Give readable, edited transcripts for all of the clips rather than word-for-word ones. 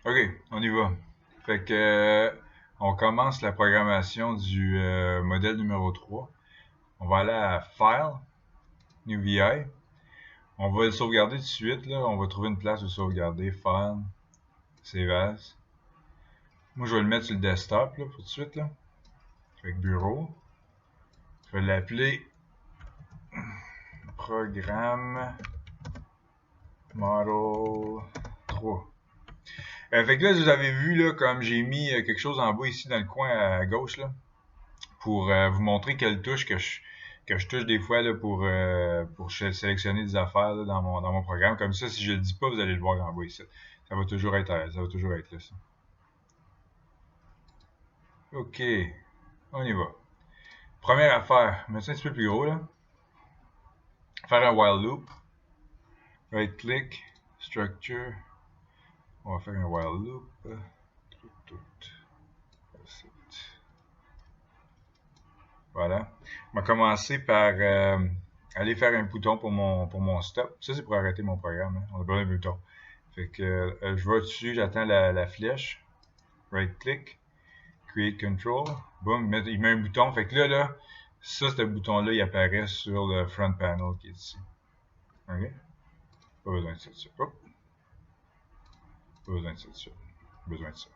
OK, on y va. Fait que on commence la programmation du modèle numéro 3. On va aller à File, New VI. On va le sauvegarder tout de suite. Là. On va trouver une place où sauvegarder. File, Save As. Moi, je vais le mettre sur le desktop là, pour tout de suite. Là. Fait que Bureau. Je vais l'appeler Programme Model 3. Fait que là, vous avez vu, là, comme j'ai mis quelque chose en bas ici dans le coin à gauche, là, pour vous montrer quelle touche que je touche des fois là, pour sélectionner des affaires là, dans mon programme. Comme ça, si je le dis pas, vous allez le voir en bas ici. Ça va toujours être là, ça. OK, on y va. Première affaire, mettre ça un petit peu plus gros, là. Faire un while loop. Right click, structure. On va faire un while loop. Voilà. On va commencer par aller faire un bouton pour mon stop. Ça, c'est pour arrêter mon programme. Hein. On a besoin d'un bouton. Fait que je vais dessus, j'attends la flèche. Right click. Create control. Boom, il met un bouton. Fait que là, ça, ce bouton-là, il apparaît sur le front panel qui est ici. OK? Pas besoin de ça dessus. Hop. Pas besoin de ça dessus. Besoin de ça.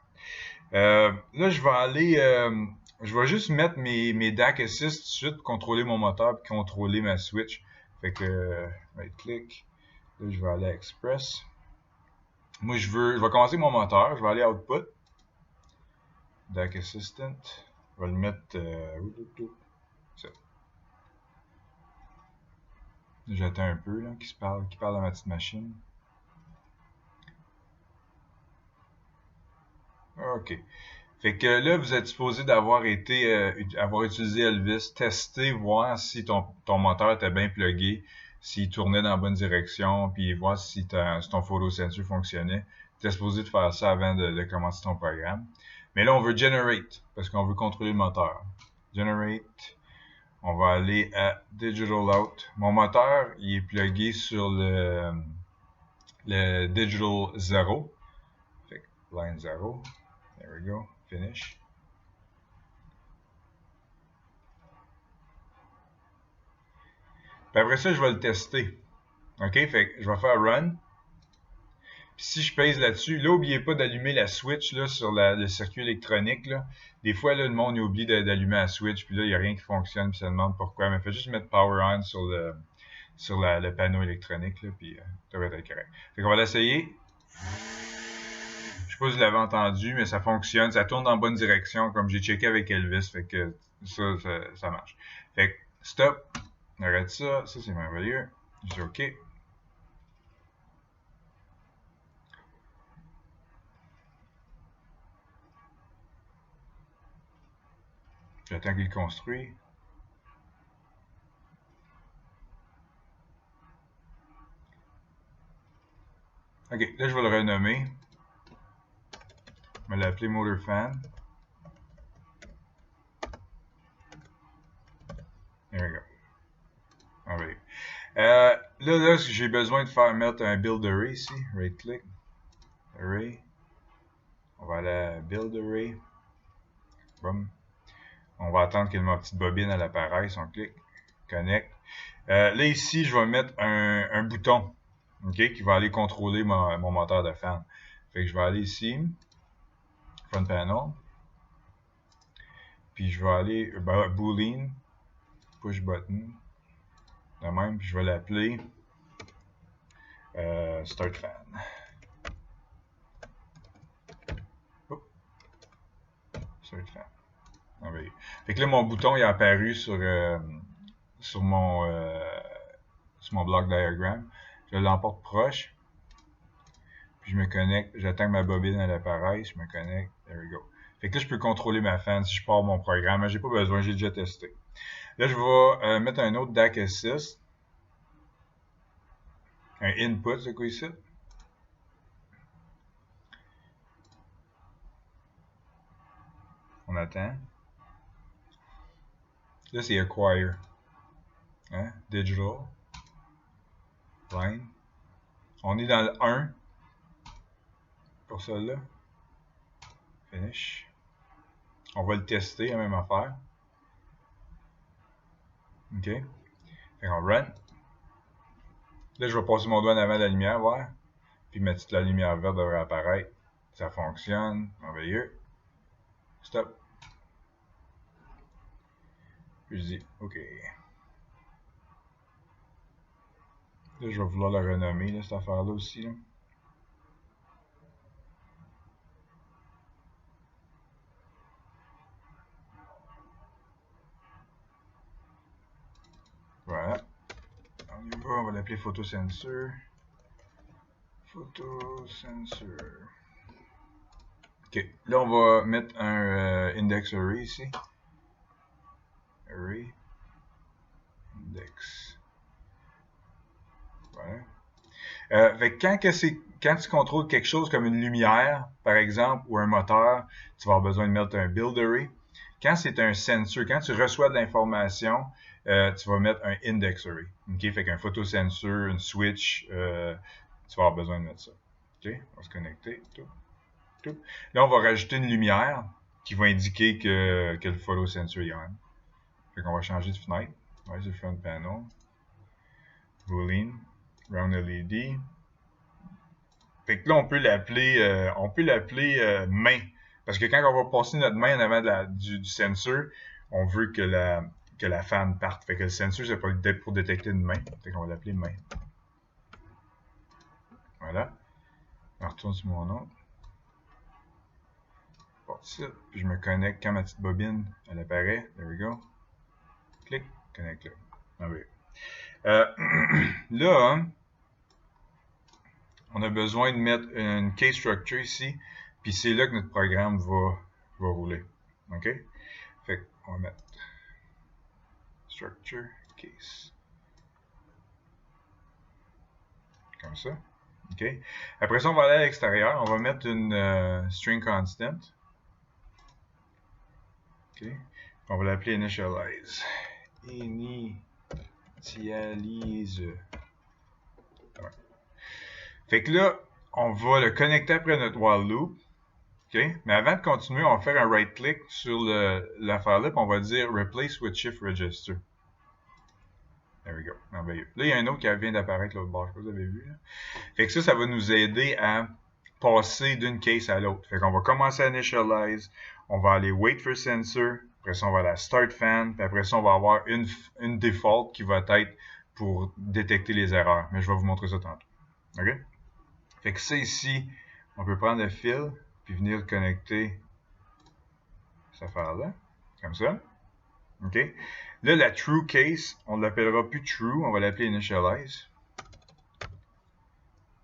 Là, je vais aller. Je vais juste mettre mes DAC Assist tout de suite pour contrôler mon moteur et contrôler ma switch. Fait que, right click. Là, je vais aller à Express. Moi, je vais commencer mon moteur. Je vais aller à Output. DAC Assistant. Je vais le mettre. Ça. J'attends un peu, là, qui parle à ma petite machine. OK. Fait que là, vous êtes supposé d'avoir avoir utilisé Elvis, tester, voir si ton moteur était bien plugué, s'il tournait dans la bonne direction, puis voir si ton photo sensor fonctionnait. Tu es supposé de faire ça avant de commencer ton programme. Mais là, on veut generate, parce qu'on veut contrôler le moteur. Generate. On va aller à Digital Out. Mon moteur, il est plugué sur le Digital 0. Fait que line 0. There we go. Finish. Puis après ça, je vais le tester. OK? Fait que je vais faire run. Puis si je pèse là-dessus, là, n'oubliez pas d'allumer la switch là, sur le circuit électronique. Là. Des fois, là, le monde oublie d'allumer la switch, puis là, il n'y a rien qui fonctionne, puis ça demande pourquoi. Mais fais juste mettre power on sur le panneau électronique, là, puis ça va être correct. Fait qu'on va l'essayer. Je sais pas si vous l'avez entendu, mais ça fonctionne, ça tourne dans la bonne direction, comme j'ai checké avec Elvis, fait que ça marche. Fait que stop, on arrête ça, c'est merveilleux. Je dis OK. J'attends qu'il construise. OK, là, je vais le renommer. Je vais l'appeler Motor Fan. There we go. Ah, oui. Là, j'ai besoin de mettre un build array ici. Right click. Array. On va aller à build array. Boom. On va attendre que ma petite bobine elle apparaisse. On clique. Connect. Là, ici, je vais mettre un bouton. OK, qui va aller contrôler mon moteur de fan. Fait que je vais aller ici. Front panel. Puis je vais aller Boolean. Push button. De même, puis je vais l'appeler Start Fan. Oups. Start Fan. Merveilleux. Fait que là, mon bouton il est apparu sur mon block diagram. Je l'emporte proche. Puis je me connecte. J'attends que ma bobine elle apparaisse. Je me connecte. There we go. Fait que là, je peux contrôler ma fan si je pars mon programme. J'ai pas besoin, j'ai déjà testé. Là, je vais mettre un autre DAC Assist. Un input, c'est quoi ici? On attend. Là, c'est Acquire. Hein? Digital. Line. On est dans le 1. pour celle-là. Finish. On va le tester, la même affaire. OK. Fait qu'on run. Là, je vais passer mon doigt en avant de la lumière, voir. Puis ma petite la lumière verte devrait apparaître. Ça fonctionne. Merveilleux. Stop. Puis je dis OK. Là, je vais vouloir la renommer, là, cette affaire-là aussi. Là. Voilà. On y va, on va l'appeler photosensor. Photosensor. OK. Là, on va mettre un index array ici. Array. Index. Voilà. Fait que quand tu contrôles quelque chose comme une lumière, par exemple, ou un moteur, tu vas avoir besoin de mettre un build array. Quand c'est un sensor, quand tu reçois de l'information, tu vas mettre un index array. OK? Fait qu'un photosensor, une switch, tu vas avoir besoin de mettre ça. OK? On va se connecter. Tout. Là, on va rajouter une lumière qui va indiquer que le photosensor est on. Fait qu'on va changer de fenêtre. Ouais, c'est le front panel. Boolean. Round LED. Fait que là, on peut l'appeler main. Parce que quand on va passer notre main en avant du sensor, on veut que la fan parte. Fait que le sensor, c'est pour détecter une main. Fait qu'on va l'appeler main. Voilà. On retourne sur mon autre. Bon, ça. Puis je me connecte quand ma petite bobine, elle apparaît. There we go. Clic, connecte là. Ah oui. Là, hein, on a besoin de mettre une case structure ici. Puis c'est là que notre programme va rouler. OK? Fait qu'on va mettre structure case. Comme ça. OK? Après ça, on va aller à l'extérieur. On va mettre une string constant. OK? On va l'appeler initialize. Initialize. Ouais. Fait que là, on va le connecter après notre while loop. OK? Mais avant de continuer, on va faire un right-click sur l'affaire là, puis on va dire Replace with Shift Register. There we go. Merveilleux. Là, il y a un autre qui vient d'apparaître l'autre bord, je sais pas si vous avez vu. Là. Fait que ça va nous aider à passer d'une case à l'autre. Fait qu'on va commencer à initialize, on va aller wait for sensor, après ça, on va aller à start fan, puis après ça, on va avoir une default qui va être pour détecter les erreurs. Mais je vais vous montrer ça tantôt. OK? Fait que ça ici, on peut prendre le fil, puis venir le connecter cette affaire-là, comme ça. OK? Là, la true case, on ne l'appellera plus true, on va l'appeler initialize.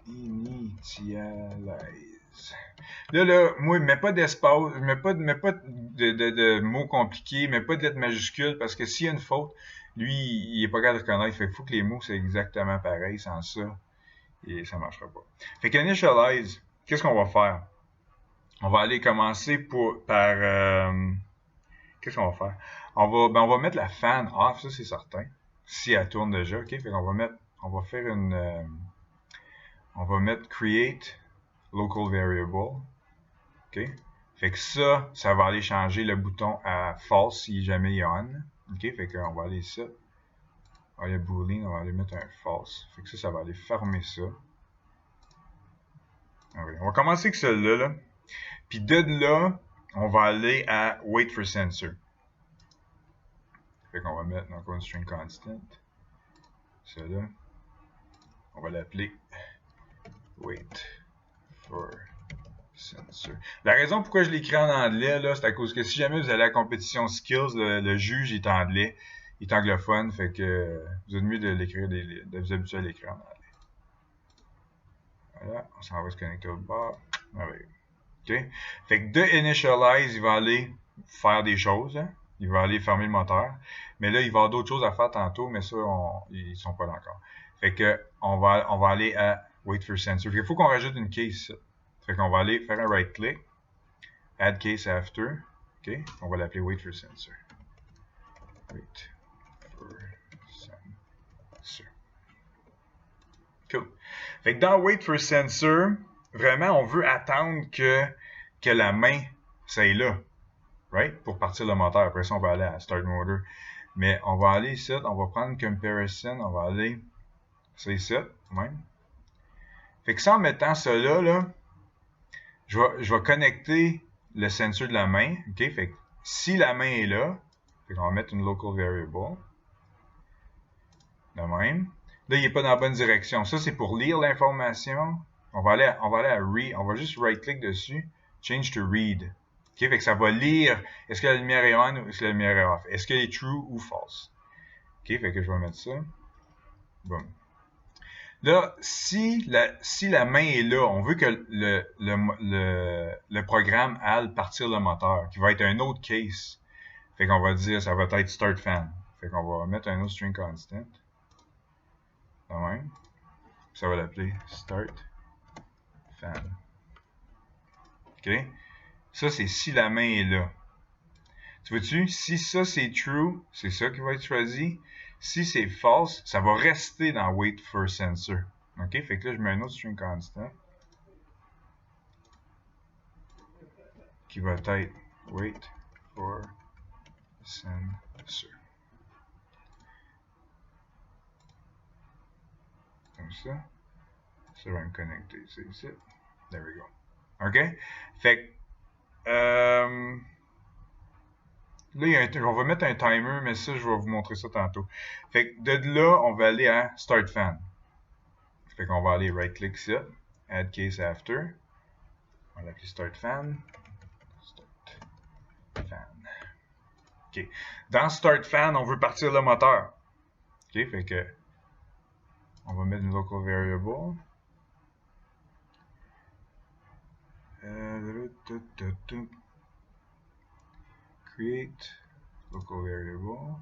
Initialize. Là, moi, je ne mets pas d'espace, je ne mets pas de mots compliqués, je ne mets pas de lettres majuscules, parce que s'il y a une faute, lui, il n'est pas capable de reconnaître. Fait qu'il faut que les mots soient exactement pareils, sans ça, et ça ne marchera pas. Fait qu'initialize, qu'est-ce qu'on va faire? On va aller commencer par qu'est-ce qu'on va faire? On va mettre la fan off, ça c'est certain. Si elle tourne déjà, ok? Fait qu'on va mettre create local variable. OK? Fait que ça va aller changer le bouton à false si jamais il est on. OK? Fait qu'on va aller ici. On va aller boolean, on va aller mettre un false. Fait que ça va aller fermer ça. Okay. On va commencer avec celle-là. Là. Puis de là, on va aller à wait for sensor. Fait qu'on va mettre encore une string constant. Celle-là. On va l'appeler wait for sensor. La raison pourquoi je l'écris en anglais, là, c'est à cause que si jamais vous allez à la compétition skills, le juge est anglais, il est anglophone, fait que vous êtes mieux de l'écrire, de vous habituer à l'écrire en anglais. Voilà, on s'en va se connecter au bord. Ah oui. OK? Fait que de initialize, il va aller faire des choses. Hein? Il va aller fermer le moteur. Mais là, il va y avoir d'autres choses à faire tantôt, mais ça, ils sont pas là encore. Fait que on va aller à wait for sensor. Il faut qu'on rajoute une case. Fait qu'on va aller faire un right click. Add case after. OK? On va l'appeler wait for sensor. Wait for sensor. Cool. Fait que dans wait for sensor, vraiment, on veut attendre que la main soit là, right? Pour partir le moteur. Après ça, on va aller à Start Motor. Mais on va aller ici, on va prendre Comparison, on va aller, c'est ici, même. Fait que ça, en mettant ça là, je vais connecter le sensor de la main, ok? Fait que si la main est là, fait qu'on va mettre une local variable, de même. Là, il n'est pas dans la bonne direction. Ça, c'est pour lire l'information. On va aller à read, on va juste right-click dessus, change to read. Ok, fait que ça va lire, est-ce que la lumière est on ou est-ce que la lumière est off? Est-ce qu'elle est true ou false? Ok, fait que je vais mettre ça. Bon. Là, si la main est là, on veut que le programme aille partir le moteur, qui va être un autre case. Fait qu'on va dire, ça va être start fan. Fait qu'on va mettre un autre string constant. De même. Ça va l'appeler start fan. OK? Ça, c'est si la main est là. Tu vois-tu? Si ça, c'est true, c'est ça qui va être choisi. Si c'est false, ça va rester dans wait for sensor. OK? Fait que là, je mets un autre string constant qui va être wait for sensor. Comme ça. Ça va me connecter. C'est ici. There we go. OK? Fait que là, on va mettre un timer, mais ça, je vais vous montrer ça tantôt. Fait que de là, on va aller à Start Fan. Fait qu'on va aller right-click ici, Add Case After. On va l'appeler Start Fan. Start Fan. OK. Dans Start Fan, on veut partir le moteur. OK, fait que on va mettre une local variable. Create local variable.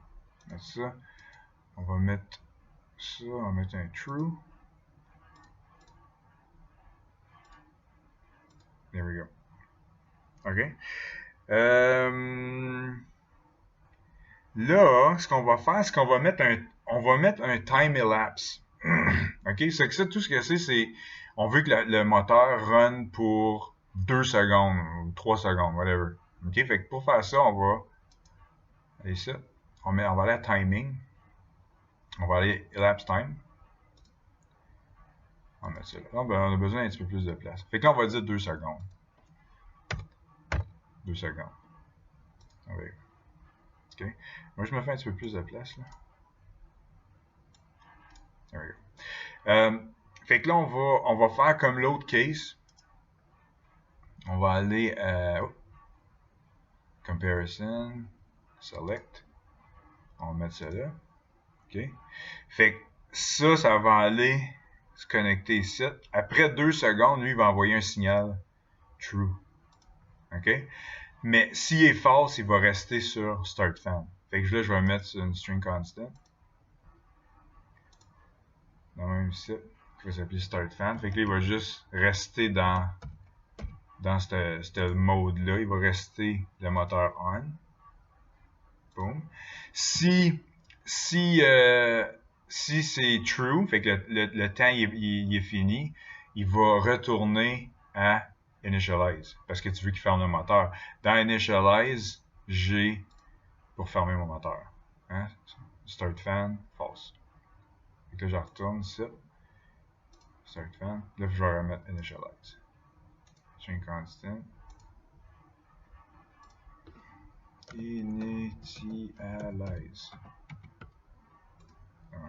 Mettre ça. On va mettre ça, on va mettre un true. There we go. OK. Là, ce qu'on va faire, c'est qu'on va mettre un time elapse. OK? C'est que ça, tout ce que c'est, on veut que le moteur run pour 2 secondes ou 3 secondes, whatever. OK? Fait que pour faire ça, on va aller ça. On va aller à timing. On va aller elapse time. On va mettre ça là. Ah, ben, on a besoin d'un petit peu plus de place. Fait que là, on va dire 2 secondes. 2 secondes. Okay. OK. Moi, je me fais un petit peu plus de place, là. There we go. Fait que là, on va faire comme l'autre case. On va aller à Comparison, Select. On va mettre ça là. OK. Fait que ça va aller se connecter ici. Après 2 secondes, lui, il va envoyer un signal True. OK? Mais s'il est false, il va rester sur Start Fan. Fait que là, je vais mettre une string constant. Dans le même site, qui va s'appeler Start Fan. Fait que là, il va juste rester dans ce mode-là. Il va rester le moteur on. Boom. Si c'est true, fait que le temps il est fini, il va retourner à Initialize, parce que tu veux qu'il ferme le moteur. Dans Initialize, j'ai pour fermer mon moteur. Hein? Start fan, false. Fait que là, je retourne ici. Start fan. Là, je vais remettre Initialize. String constant. Initialize. Ouais.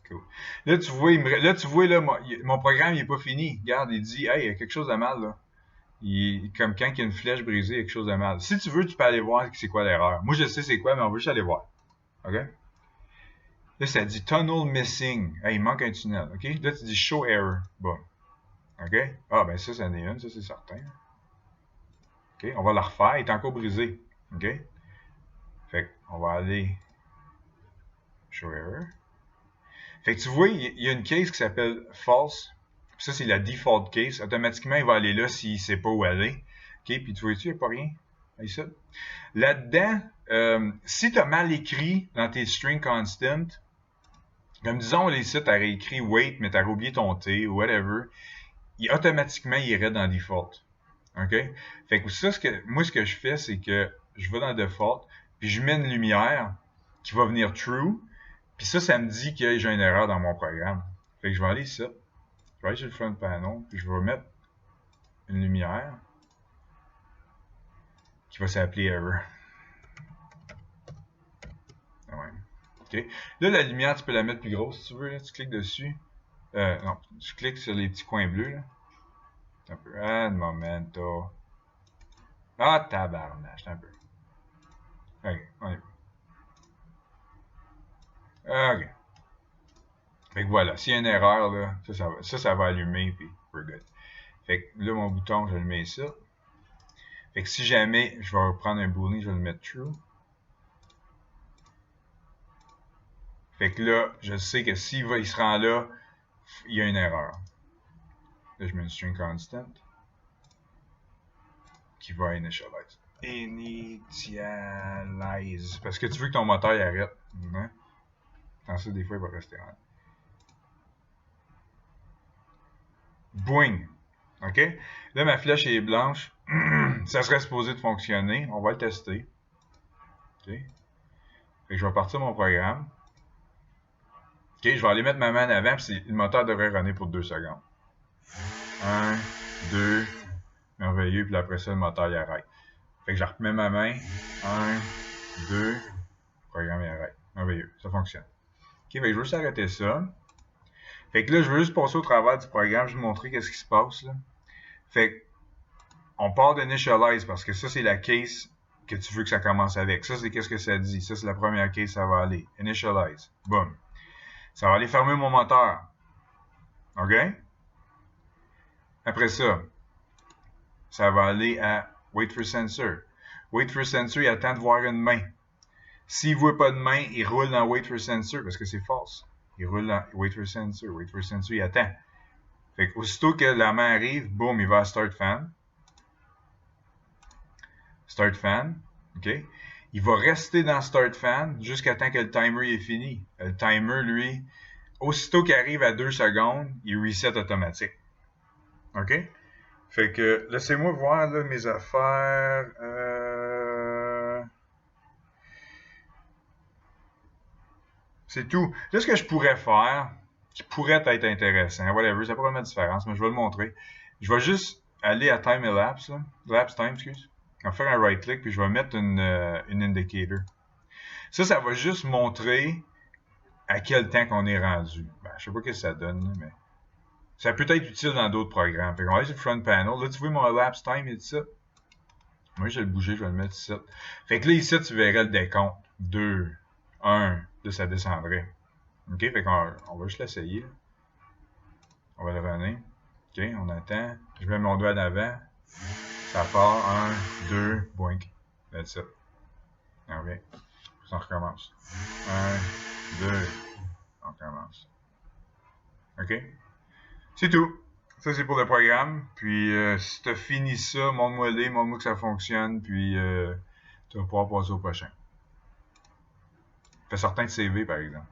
Cool. Là, tu vois, mon programme il est pas fini. Regarde, il dit, hey, il y a quelque chose de mal là. Comme quand il y a une flèche brisée, il y a quelque chose de mal. Si tu veux, tu peux aller voir c'est quoi l'erreur. Moi, je sais c'est quoi, mais on veut juste aller voir. OK? Là, ça dit tunnel missing. Hey, il manque un tunnel. OK? Là, tu dis show error. Bon. OK? Ah, ben ça en est une, ça c'est certain. OK? On va la refaire. Il est encore brisé. OK? Fait qu'on va aller show error. Fait que tu vois, il y a une case qui s'appelle false. Ça, c'est la default case. Automatiquement, il va aller là s'il ne sait pas où aller. OK? Puis tu vois-tu, il n'y a pas rien. Ici. Là-dedans, si tu as mal écrit dans tes string constant, Comme disons, les sites, t'aurais écrit wait, mais t'aurais oublié ton T ou whatever, automatiquement, il irait dans default. OK? Fait que ça, moi, ce que je fais, c'est que je vais dans default, puis je mets une lumière qui va venir true, puis ça me dit que j'ai une erreur dans mon programme. Fait que je vais aller ici, je vais aller sur le front panel, puis je vais mettre une lumière qui va s'appeler error. Ouais. OK? Là, la lumière, tu peux la mettre plus grosse si tu veux. Là. Tu cliques dessus. Non, tu cliques sur les petits coins bleus. Là. Un peu. Ah, momento. Ah, tabarnache, un peu. OK, on y va. OK. Fait que voilà, s'il y a une erreur, là, ça va allumer, puis we're good. Fait que là, mon bouton, je le mets ici. Fait que si jamais je vais reprendre un boolean, je vais le mettre true. Fait que là, je sais que s'il se rend là, il y a une erreur. Là, je mets une string constant qui va initialize. Initialize. Parce que tu veux que ton moteur il arrête. Hein? Tant ça, des fois, il va rester en. Boing! OK? Là, ma flèche est blanche. Ça serait supposé de fonctionner. On va le tester. OK? Fait que je vais partir mon programme. OK, je vais aller mettre ma main en avant, puis le moteur devrait runner pour 2 secondes. 1, 2, merveilleux, puis après ça, le moteur il arrête. Fait que je remets ma main. 1, 2, le programme il arrête. Merveilleux, ça fonctionne. OK, fait que je veux juste arrêter ça. Fait que là, je veux juste passer au travers du programme, je vais vous montrer qu'est-ce qui se passe là. Fait que on part d'initialize parce que ça, c'est la case que tu veux que ça commence avec. Ça, c'est qu'est-ce que ça dit. Ça, c'est la première case, ça va aller. Initialize. Boom. Ça va aller fermer mon moteur. OK? Après ça, ça va aller à Wait for Sensor. Wait for Sensor, il attend de voir une main. S'il ne voit pas de main, il roule dans Wait for Sensor parce que c'est false. Il roule dans Wait for Sensor. Wait for Sensor, il attend. Fait qu'aussitôt que la main arrive, boum, il va à Start Fan. Start Fan. OK? Il va rester dans Start Fan jusqu'à temps que le timer est fini. Le timer, lui, aussitôt qu'il arrive à 2 secondes, il reset automatique. OK? Fait que, laissez-moi voir là, mes affaires. C'est tout. Là, ce que je pourrais faire, qui pourrait être intéressant, whatever, ça pourrait mettre différence, mais je vais le montrer. Je vais juste aller à Time Elapse, là. Elapse Time, excuse. Je vais faire un right-click, puis je vais mettre une indicator. Ça va juste montrer à quel temps qu'on est rendu. Ben, je sais pas ce que ça donne, mais ça peut être utile dans d'autres programmes. Fait qu'on va aller sur le front panel. Là, tu vois mon elapse time et tout ça. Moi, je vais le bouger, je vais le mettre ici. Fait que là, ici, tu verrais le décompte. 2, 1, là, ça descendrait. OK, fait qu'on va juste l'essayer. On va le runner. OK, on attend. Je mets mon doigt en avant. Ça part. 1, 2, boink. That's it. OK. On recommence. 1, 2, on recommence. OK? C'est tout. Ça, c'est pour le programme. Puis, si tu as fini ça, montre-moi que ça fonctionne, puis tu vas pouvoir passer au prochain. Fais certain de CV, par exemple.